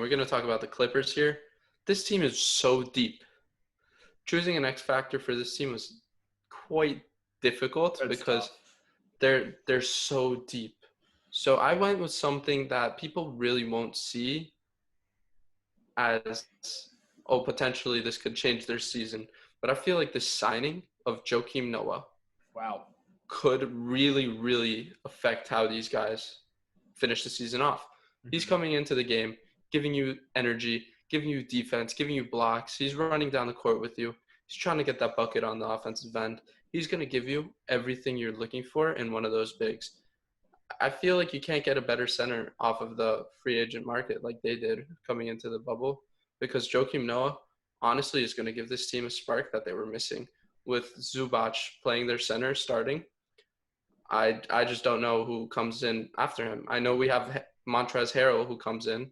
We're going to talk about the Clippers here. This team is so deep. Choosing an X factor for this team was quite difficult It's because tough. they're so deep. So I went with something that people really won't see as, oh, potentially this could change their season. But I feel like the signing of Joakim Noah Wow. could really, really affect how these guys finish the season off. He's coming into the game, giving you energy, giving you defense, giving you blocks. He's running down the court with you. He's trying to get that bucket on the offensive end. He's going to give you everything you're looking for in one of those bigs. I feel like you can't get a better center off of the free agent market like they did coming into the bubble, because Joakim Noah honestly is going to give this team a spark that they were missing. With Zubac playing their center starting, I just don't know who comes in after him. I know we have Montrezl Harrell who comes in,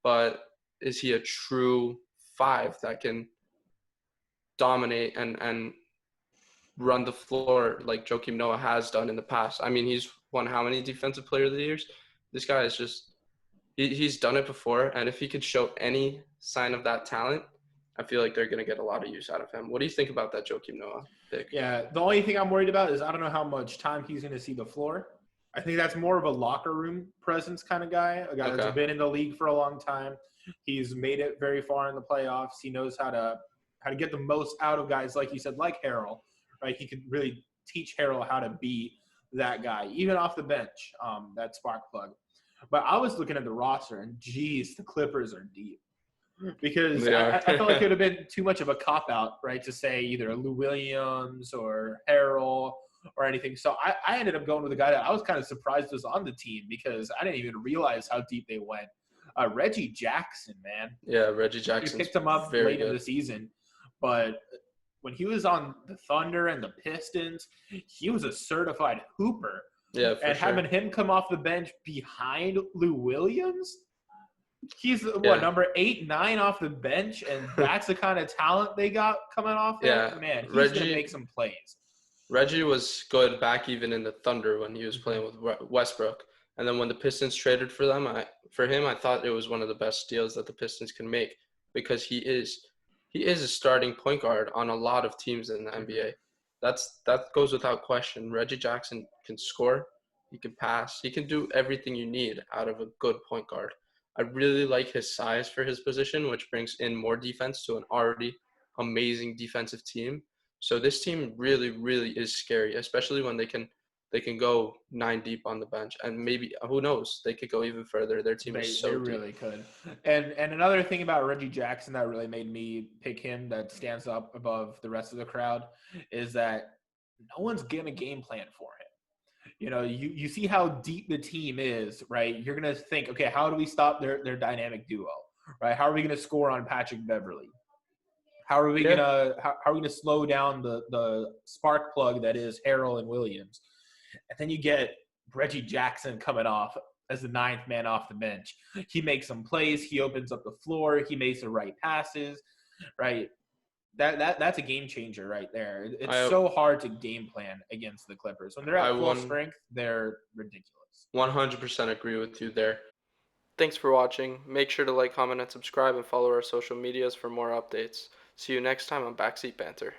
but is he a true five that can dominate and run the floor like Joakim Noah has done in the past? I mean, he's won how many Defensive Player of the Years? This guy is just he's done it before, and if he could show any sign of that talent, I feel like they're going to get a lot of use out of him. What do you think about that Joakim Noah pick? Yeah, the only thing I'm worried about is I don't know how much time he's going to see the floor. I think that's more of a locker room presence kind of guy, a guy that's been in the league for a long time. He's made it very far in the playoffs. He knows how to get the most out of guys, like you said, like Harrell, right? He could really teach Harrell how to be that guy, even off the bench, that spark plug. But I was looking at the roster, and geez, the Clippers are deep. Because I felt like it would have been too much of a cop-out, right, to say either Lou Williams or Harrell or anything. So I ended up going with a guy that I was kind of surprised was on the team because I didn't even realize how deep they went. Reggie Jackson, man. Yeah, Reggie Jackson. We picked him up late in the season. But when he was on the Thunder and the Pistons, he was a certified hooper. Yeah, for sure. Having him come off the bench behind Lou Williams – he's number 8, 9 off the bench, and that's the kind of talent they got coming off there. Yeah, Man, he's gonna make some plays. Reggie was good back even in the Thunder when he was playing with Westbrook, and then when the Pistons traded for him, I thought it was one of the best deals that the Pistons can make, because he is a starting point guard on a lot of teams in the NBA. That goes without question. Reggie Jackson can score, he can pass, he can do everything you need out of a good point guard. I really like his size for his position, which brings in more defense to an already amazing defensive team. So this team really, really is scary, especially when they can go 9 deep on the bench, and maybe, who knows, they could go even further. Their team is so deep. They really could. And another thing about Reggie Jackson that really made me pick him, that stands up above the rest of the crowd, is that no one's gonna game plan for him. You know, you see how deep the team is, right? You're going to think, okay, how do we stop their dynamic duo, right? How are we going to score on Patrick Beverley? How are we going to slow down the spark plug that is Harrell and Williams? And then you get Reggie Jackson coming off as the 9th man off the bench. He makes some plays. He opens up the floor. He makes the right passes, right? That's a game changer right there. It's so hard to game plan against the Clippers. When they're at full strength, they're ridiculous. 100% agree with you there. Thanks for watching. Make sure to like, comment, and subscribe, and follow our social medias for more updates. See you next time on Backseat Banter.